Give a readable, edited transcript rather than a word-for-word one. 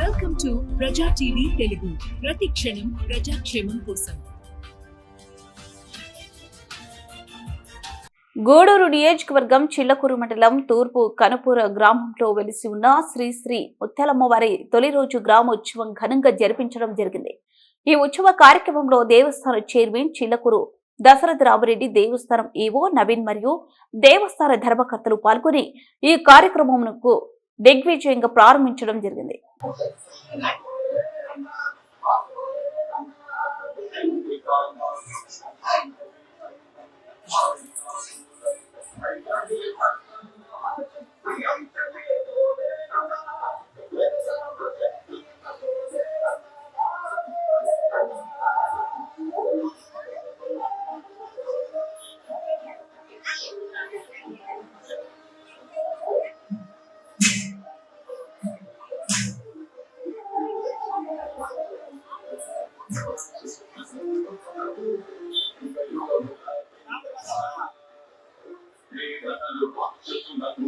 Welcome to ప్రజా TV Telugu. ప్రతి క్షణం ప్రజాక్షేమం కోసం. గూడూరు నియోజకవర్గం చిల్లకూరు మండలం తూర్పు కనుపూర గ్రామంలో వెలిసి ఉన్న శ్రీ శ్రీ ముత్యాలమ్మవారి తొలి రోజు గ్రామోత్సవం ఘనంగా జరిపించడం జరిగింది. ఈ ఉత్సవ కార్యక్రమంలో దేవస్థాన చైర్మన్ చిల్లకూరు దశరథ రామరెడ్డి, దేవస్థానం ఈవో నవీన్ మరియు దేవస్థాన ధర్మకర్తలు పాల్గొని ఈ కార్యక్రమంకు దిగ్విజయంగా ప్రారంభించడం జరిగింది.